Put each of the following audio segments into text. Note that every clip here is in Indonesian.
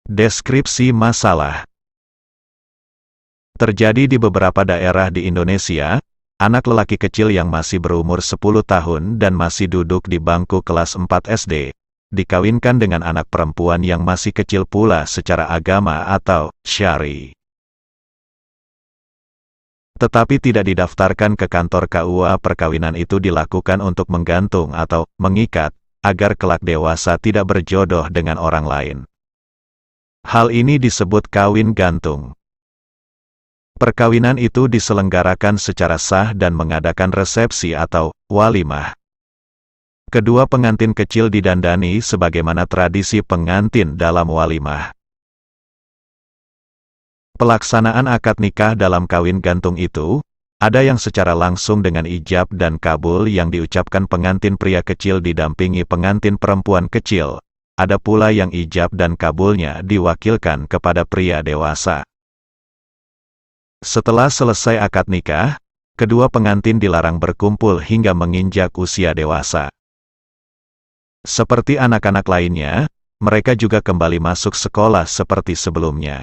Deskripsi masalah. Terjadi di beberapa daerah di Indonesia, anak lelaki kecil yang masih berumur 10 tahun dan masih duduk di bangku kelas 4 SD, dikawinkan dengan anak perempuan yang masih kecil pula secara agama atau syar'i. Tetapi tidak didaftarkan ke kantor KUA. Perkawinan itu dilakukan untuk menggantung atau mengikat, agar kelak dewasa tidak berjodoh dengan orang lain. Hal ini disebut kawin gantung. Perkawinan itu diselenggarakan secara sah dan mengadakan resepsi atau walimah. Kedua pengantin kecil didandani sebagaimana tradisi pengantin dalam walimah. Pelaksanaan akad nikah dalam kawin gantung itu, ada yang secara langsung dengan ijab dan kabul yang diucapkan pengantin pria kecil didampingi pengantin perempuan kecil. Ada pula yang ijab dan kabulnya diwakilkan kepada pria dewasa. Setelah selesai akad nikah, kedua pengantin dilarang berkumpul hingga menginjak usia dewasa. Seperti anak-anak lainnya, mereka juga kembali masuk sekolah seperti sebelumnya.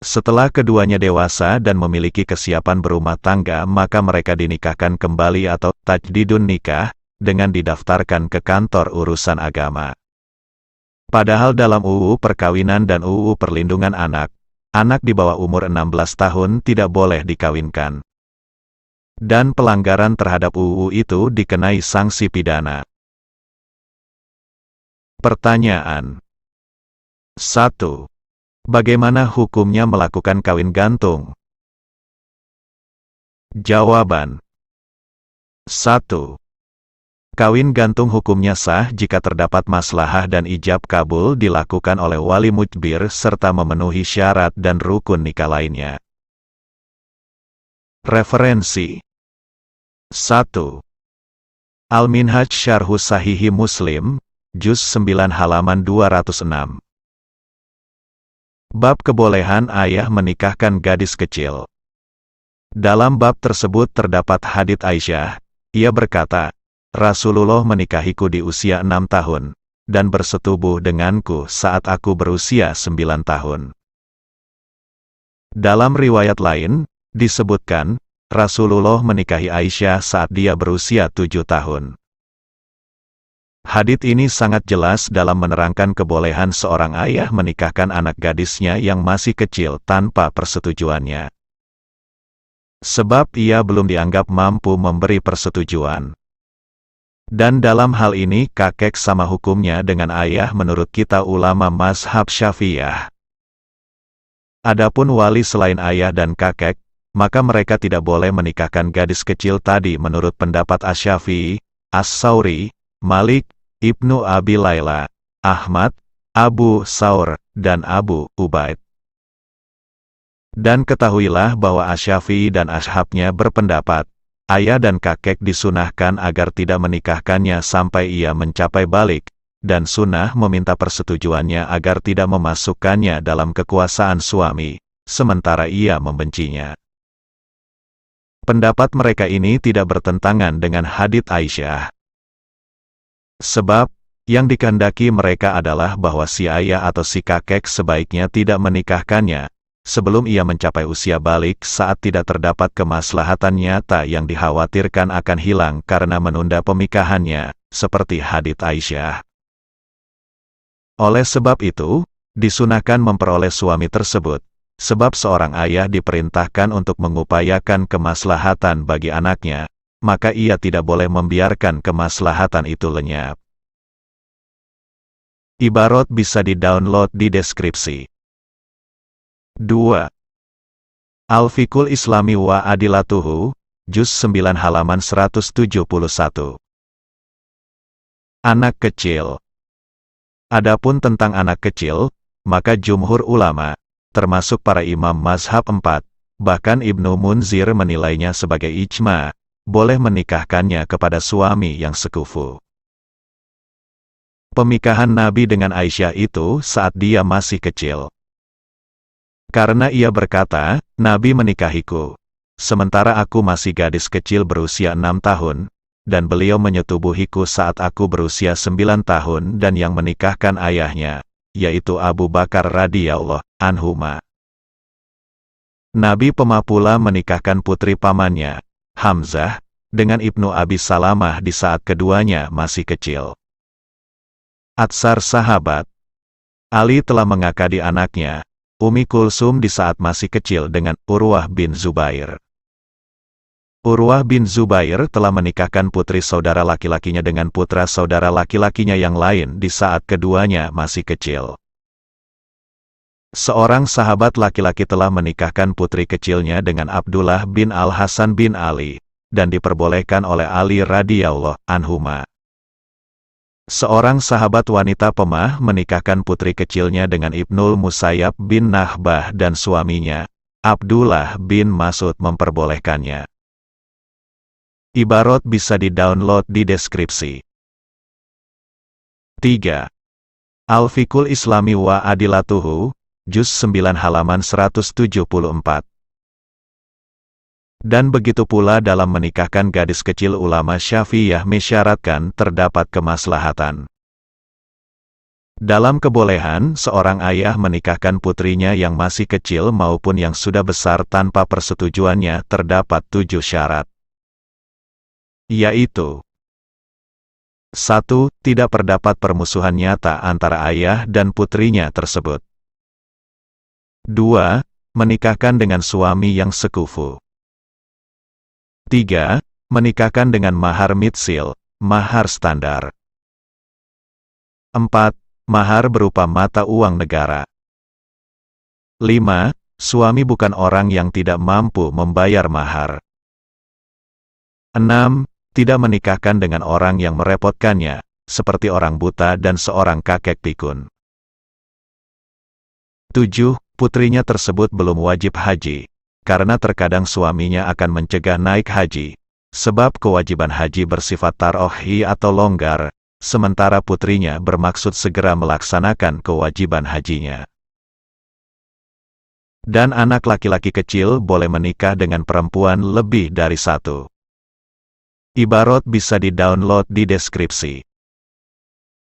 Setelah keduanya dewasa dan memiliki kesiapan berumah tangga, maka mereka dinikahkan kembali atau tajdidun nikah, dengan didaftarkan ke kantor urusan agama. Padahal dalam UU Perkawinan dan UU Perlindungan Anak, anak di bawah umur 16 tahun tidak boleh dikawinkan. Dan pelanggaran terhadap UU itu dikenai sanksi pidana. Pertanyaan 1. Bagaimana hukumnya melakukan kawin gantung? Jawaban 1. Kawin gantung hukumnya sah jika terdapat maslahah dan ijab kabul dilakukan oleh wali mujbir serta memenuhi syarat dan rukun nikah lainnya. Referensi 1. Al-Minhaj Syarhu Sahihi Muslim, Juz 9 halaman 206. Bab kebolehan ayah menikahkan gadis kecil. Dalam bab tersebut terdapat hadits Aisyah, ia berkata, Rasulullah menikahiku di usia 6 tahun, dan bersetubuh denganku saat aku berusia 9 tahun. Dalam riwayat lain, disebutkan, Rasulullah menikahi Aisyah saat dia berusia 7 tahun. Hadits ini sangat jelas dalam menerangkan kebolehan seorang ayah menikahkan anak gadisnya yang masih kecil tanpa persetujuannya. Sebab ia belum dianggap mampu memberi persetujuan. Dan dalam hal ini kakek sama hukumnya dengan ayah menurut kita ulama mazhab Syafi'iyah. Adapun wali selain ayah dan kakek, maka mereka tidak boleh menikahkan gadis kecil tadi menurut pendapat Asy-Syafi'i, As-Sauri, Malik, Ibnu Abi Layla, Ahmad, Abu Saur, dan Abu Ubaid. Dan ketahuilah bahwa Asy-Syafi'i dan ashabnya berpendapat, ayah dan kakek disunahkan agar tidak menikahkannya sampai ia mencapai balik, dan sunnah meminta persetujuannya agar tidak memasukkannya dalam kekuasaan suami, sementara ia membencinya. Pendapat mereka ini tidak bertentangan dengan hadits Aisyah. Sebab, yang dikehendaki mereka adalah bahwa si ayah atau si kakek sebaiknya tidak menikahkannya, sebelum ia mencapai usia balik saat tidak terdapat kemaslahatan nyata yang dikhawatirkan akan hilang karena menunda pernikahannya, seperti hadits Aisyah. Oleh sebab itu, disunahkan memperoleh suami tersebut, sebab seorang ayah diperintahkan untuk mengupayakan kemaslahatan bagi anaknya, maka ia tidak boleh membiarkan kemaslahatan itu lenyap. Ibarat bisa di-download di deskripsi. 2. Al-Fiqhul Islami wa Adilatuhu, Juz 9 halaman 171. Anak kecil. Adapun tentang anak kecil, maka jumhur ulama, termasuk para imam mazhab 4, bahkan Ibnu Munzir menilainya sebagai ijma, boleh menikahkannya kepada suami yang sekufu. Pernikahan Nabi dengan Aisyah itu saat dia masih kecil. Karena ia berkata, Nabi menikahiku, sementara aku masih gadis kecil berusia 6 tahun, dan beliau menyetubuhiku saat aku berusia 9 tahun dan yang menikahkan ayahnya, yaitu Abu Bakar radhiyallahu anhuma. Nabi pemapula menikahkan putri pamannya, Hamzah, dengan Ibnu Abi Salamah di saat keduanya masih kecil. Atsar sahabat. Ali telah mengakadi anaknya, Ummi Kulsum di saat masih kecil dengan Urwah bin Zubair. Urwah bin Zubair telah menikahkan putri saudara laki-lakinya dengan putra saudara laki-lakinya yang lain di saat keduanya masih kecil. Seorang sahabat laki-laki telah menikahkan putri kecilnya dengan Abdullah bin Al-Hasan bin Ali, dan diperbolehkan oleh Ali radhiyallahu anhuma. Seorang sahabat wanita pemah menikahkan putri kecilnya dengan Ibnul Musayyab bin Nahbah dan suaminya, Abdullah bin Mas'ud memperbolehkannya. Ibarat bisa di-download di deskripsi. 3. Al-Fiqhul Islami wa Adilatuhu, Juz 9 halaman 174. Dan begitu pula dalam menikahkan gadis kecil ulama Syafi'iyah mensyaratkan terdapat kemaslahatan. Dalam kebolehan, seorang ayah menikahkan putrinya yang masih kecil maupun yang sudah besar tanpa persetujuannya terdapat 7 syarat. Yaitu: 1. Tidak terdapat permusuhan nyata antara ayah dan putrinya tersebut. 2. Menikahkan dengan suami yang sekufu. 3. Menikahkan dengan mahar mitsil, mahar standar. 4. Mahar berupa mata uang negara. 5. Suami bukan orang yang tidak mampu membayar mahar. 6. Tidak menikahkan dengan orang yang merepotkannya, seperti orang buta dan seorang kakek pikun. 7. Putrinya tersebut belum wajib haji, karena terkadang suaminya akan mencegah naik haji, sebab kewajiban haji bersifat tarokhi atau longgar, sementara putrinya bermaksud segera melaksanakan kewajiban hajinya. Dan anak laki-laki kecil boleh menikah dengan perempuan lebih dari 1. Ibarat bisa di-download di deskripsi.